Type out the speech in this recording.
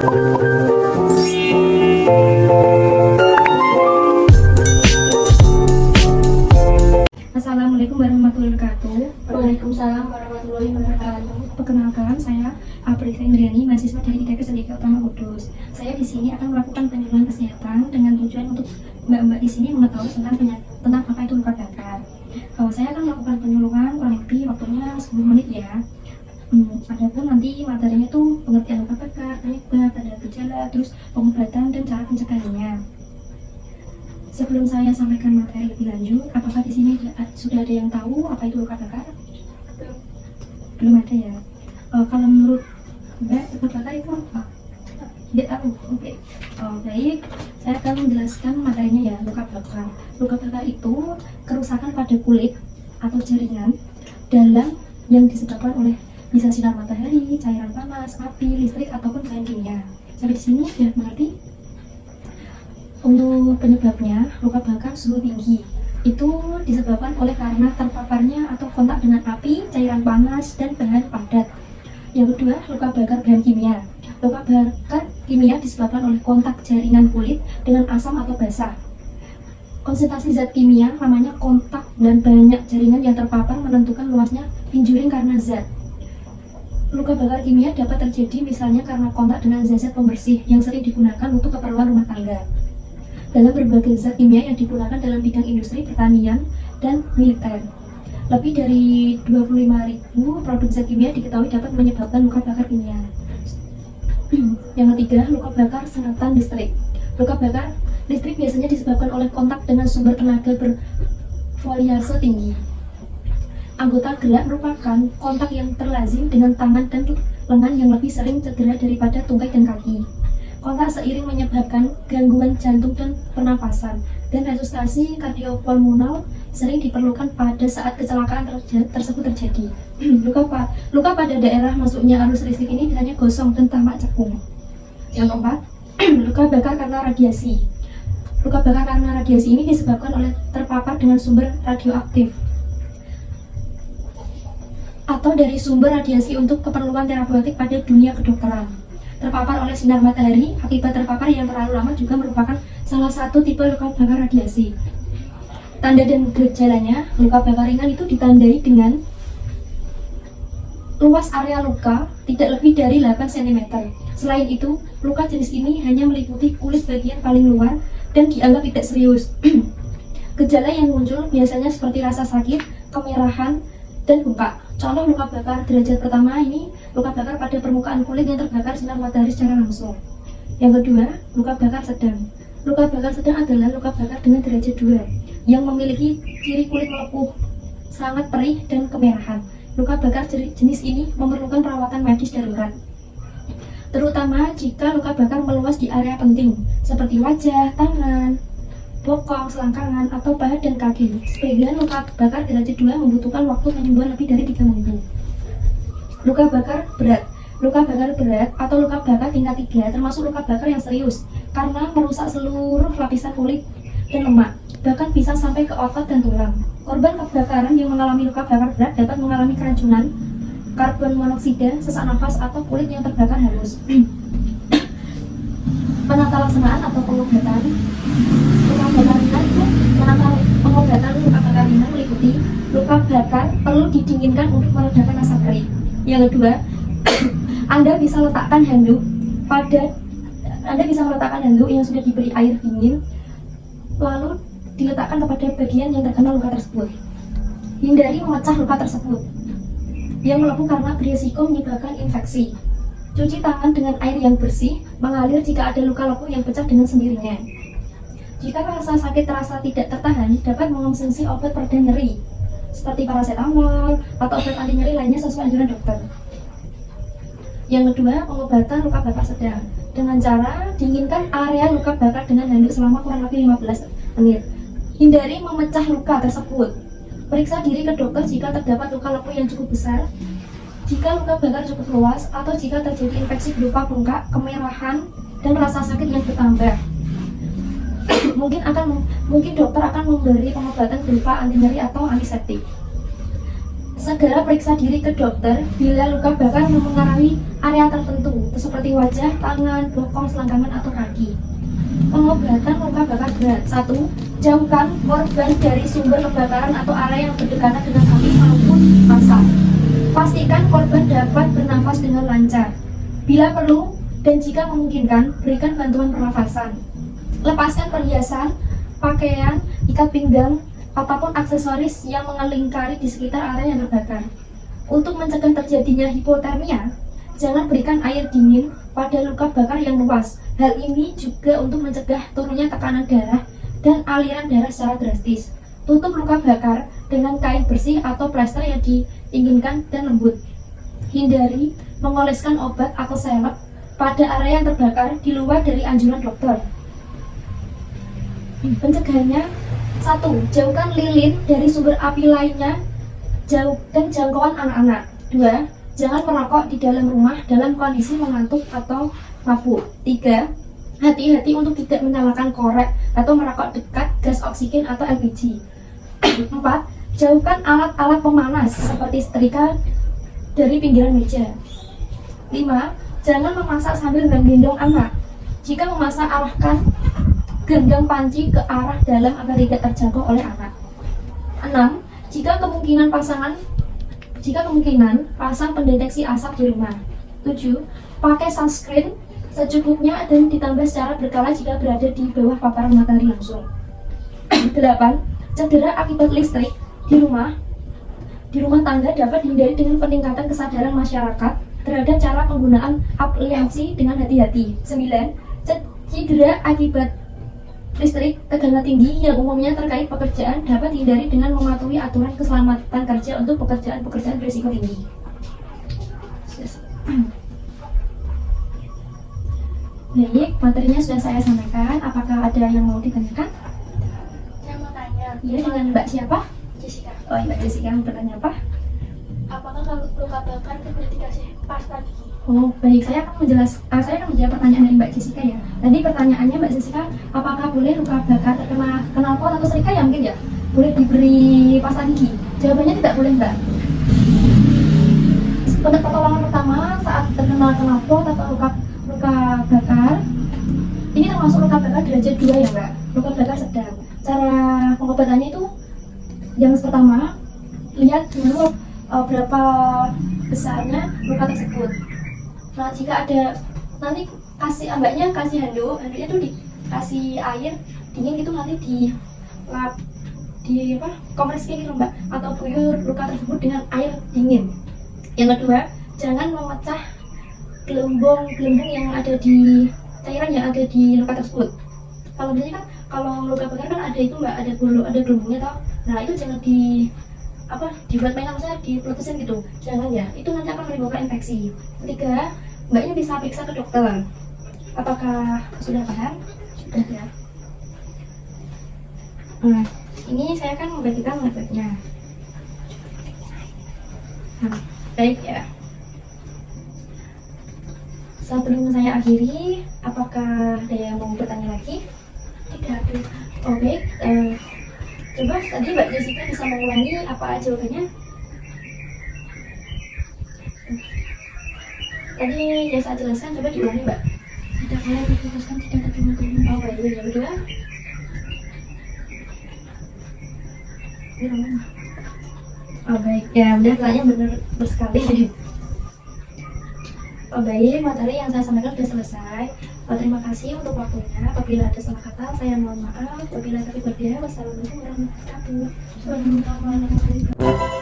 Assalamualaikum warahmatullahi wabarakatuh. Waalaikumsalam warahmatullahi wabarakatuh. Perkenalkan, saya Aprisa Indriani, mahasiswa dari ITK Sendika Utama Kudus. Saya di sini akan melakukan penyuluhan kesehatan dengan tujuan untuk mbak-mbak di sini mengetahui tentang apa itu luka bakar. Saya akan melakukan penyuluhan kurang lebih waktunya 10 menit ya. Adapun nanti materinya itu pengertian luka bakar, penyebab, tanda gejala, terus pengobatan dan cara pencegahannya. Sebelum saya sampaikan materi lebih lanjut, apakah di sini sudah ada yang tahu apa itu luka bakar? Belum ada ya. Kalau menurut Mbak, luka bakar itu apa? Tidak tahu. Oke. Baik, saya akan menjelaskan materinya ya. Luka bakar. Luka bakar itu kerusakan pada kulit atau jaringan dalam yang disebabkan oleh bisa sinar matahari, cairan panas, api, listrik ataupun bahan kimia. Sampai di sini sudah mengerti? Untuk penyebabnya, luka bakar suhu tinggi itu disebabkan oleh karena terpaparnya atau kontak dengan api, cairan panas, dan bahan padat. Yang kedua, luka bakar bahan kimia. Luka bakar kimia disebabkan oleh kontak jaringan kulit dengan asam atau basah. Konsentrasi zat kimia namanya kontak dan banyak jaringan yang terpapar menentukan luasnya injuring karena zat. Luka bakar kimia dapat terjadi misalnya karena kontak dengan zat-zat pembersih yang sering digunakan untuk keperluan rumah tangga. Dalam berbagai zat kimia yang digunakan dalam bidang industri, pertanian, dan militer. Lebih dari 25.000 produk zat kimia diketahui dapat menyebabkan luka bakar kimia. Yang ketiga, luka bakar sengatan listrik. Luka bakar listrik biasanya disebabkan oleh kontak dengan sumber tenaga bervoliase tinggi. Anggota gerak merupakan kontak yang terlazim dengan tangan dan lengan yang lebih sering cedera daripada tungkai dan kaki. Kontak seiring menyebabkan gangguan jantung dan pernafasan, dan resusitasi kardiopulmonal sering diperlukan pada saat kecelakaan tersebut terjadi. Luka pada daerah masuknya arus listrik ini hanya gosong dan tampak cekung. Yang keempat, luka bakar karena radiasi. Luka bakar karena radiasi ini disebabkan oleh terpapar dengan sumber radioaktif atau dari sumber radiasi untuk keperluan terapeutik pada dunia kedokteran. Terpapar oleh sinar matahari, akibat terpapar yang terlalu lama juga merupakan salah satu tipe luka bakar radiasi. Tanda dan gejalanya, luka bakar ringan itu ditandai dengan luas area luka tidak lebih dari 8 cm. Selain itu, luka jenis ini hanya meliputi kulit bagian paling luar dan dianggap tidak serius. Gejala yang muncul biasanya seperti rasa sakit, kemerahan, dan bengkak. Contoh luka bakar derajat pertama ini luka bakar pada permukaan kulit yang terbakar sinar matahari secara langsung. Yang kedua, luka bakar sedang. Luka bakar sedang adalah luka bakar dengan derajat 2 yang memiliki ciri kulit melepuh, sangat perih, dan kemerahan. Luka bakar jenis ini memerlukan perawatan medis darurat, terutama jika luka bakar meluas di area penting seperti wajah, tangan, bokong, selangkangan, atau paha dan kaki. Sebagian luka bakar derajat 2 membutuhkan waktu penyembuhan lebih dari 3 minggu. Luka bakar berat. Luka bakar berat atau luka bakar tingkat 3 termasuk luka bakar yang serius karena merusak seluruh lapisan kulit dan lemak, bahkan bisa sampai ke otot dan tulang. Korban kebakaran yang mengalami luka bakar berat dapat mengalami keracunan, karbon monoksida, sesak nafas, atau kulit yang terbakar halus. Penata laksanaan atau pengobatan luka bakar ringan itu pengobatan luka bakar ringan meliputi luka bakar perlu didinginkan untuk meredakan rasa perih. Yang kedua, Anda bisa meletakkan handuk yang sudah diberi air dingin lalu diletakkan kepada bagian yang terkena luka tersebut. Hindari memecah luka tersebut yang melepuh karena berisiko menyebabkan infeksi. Cuci tangan dengan air yang bersih, mengalir jika ada luka lepuh yang pecah dengan sendirinya. Jika rasa sakit terasa tidak tertahan, dapat mengonsumsi obat pereda nyeri seperti paracetamol atau obat anti nyeri lainnya sesuai anjuran dokter. Yang kedua, pengobatan luka bakar sedang dengan cara dinginkan area luka bakar dengan handuk selama kurang lebih 15 menit. Hindari memecah luka tersebut. Periksa diri ke dokter jika terdapat luka lepuh yang cukup besar, jika luka bakar cukup luas, atau jika terjadi infeksi berupa bengkak, kemerahan, dan rasa sakit yang bertambah. Mungkin dokter akan memberi pengobatan berupa anti nyeri atau antiseptik. Segera periksa diri ke dokter bila luka bakar memengaruhi area tertentu, seperti wajah, tangan, bokong, selangkangan, atau kaki. Pengobatan luka bakar berat. 1. Jauhkan korban dari sumber kebakaran atau area yang berdekatan dengan api maupun asap. Pastikan korban dapat bernafas dengan lancar. Bila perlu dan jika memungkinkan, berikan bantuan pernafasan. Lepaskan perhiasan, pakaian, ikat pinggang, ataupun aksesoris yang mengelingkari di sekitar area yang terbakar. Untuk mencegah terjadinya hipotermia, jangan berikan air dingin pada luka bakar yang luas. Hal ini juga untuk mencegah turunnya tekanan darah dan aliran darah secara drastis. Tutup luka bakar dengan kain bersih atau plester yang diinginkan dan lembut. Hindari mengoleskan obat atau salep pada area yang terbakar di luar dari anjuran dokter. Pencegahannya: 1. Jauhkan lilin dari sumber api lainnya dan jangkauan anak-anak. 2. Jangan merokok di dalam rumah dalam kondisi mengantuk atau mabuk. 3. Hati-hati untuk tidak menyalakan korek atau merokok dekat gas oksigen atau LPG. 4. Jauhkan alat-alat pemanas seperti setrika dari pinggiran meja. 5. Jangan memasak sambil menggendong anak. Jika memasak, arahkan genggam panci ke arah dalam agar tidak terjangkau oleh anak. 6. Jika kemungkinan, pasang pendeteksi asap di rumah. 7. Pakai sunscreen secukupnya dan ditambah secara berkala jika berada di bawah paparan matahari langsung. 8. Cedera akibat listrik di rumah tangga dapat dihindari dengan peningkatan kesadaran masyarakat terhadap cara penggunaan aplikasi dengan hati-hati. 9. Cedera akibat listrik tegangan tinggi yang umumnya terkait pekerjaan dapat dihindari dengan mematuhi aturan keselamatan kerja untuk pekerjaan berisiko tinggi. Baik, materinya sudah saya sampaikan. Apakah ada yang mau ditanyakan? Saya mau tanya. Iya, dengan Mbak siapa? Jessica. Oh, Mbak Jessica mau bertanya apa? Apakah kalau luka bakar itu boleh dikasih pasta gigi? Oh, baik. Saya akan menjawab pertanyaan dari Mbak Jessica ya. Tadi pertanyaannya Mbak Jessica, apakah boleh luka bakar terkena knalpot atau serika ya mungkin ya? Boleh diberi pasta gigi? Jawabannya tidak boleh, Mbak. Untuk pertolongan pertama saat terkena knalpot atau luka bakar, ini termasuk luka bakar derajat 2 ya, Mbak. Luka bakar sedang. Cara pengobatannya itu yang pertama, lihat dulu berapa besarnya luka tersebut. Nah, jika ada, nanti mbaknya kasih handuknya tuh dikasih air dingin gitu, nanti kompresnya gitu, Mbak, atau buyur luka tersebut dengan air dingin. Yang kedua, jangan memecah gelembung yang ada di cairan yang ada di luka tersebut. Kalau biasanya kan kalau luka bakar kan ada itu, Mbak, ada gelembungnya toh. Nah, itu jangan dibuat mainan, misalnya diputusin gitu, jangan ya, itu nanti akan menimbulkan infeksi. Ketiga, mbaknya bisa periksa ke dokter. Apakah sudah paham? Sudah ya. Nah, ini saya kan membagikan metodenya. Nah, baik ya. Sebelum saya akhiri, apakah ada yang mau bertanya lagi? Tidak ada. Oke, coba tadi Mbak Jessica bisa mengulangi apa jawabannya? Tadi yang saya jelaskan, coba diulangi, Mbak. Tidak boleh diputuskan tidak ada teman-teman. Oh, baik. Yang kedua? Oh, baik. Ya, udah tanya benar sekali. Oh, baik. Materi yang saya sampaikan sudah selesai. Terima kasih untuk waktunya. Apabila ada salah kata, saya mohon maaf. Apabila kami berbiaya, wassalamualaikum warahmatullahi wabarakatuh.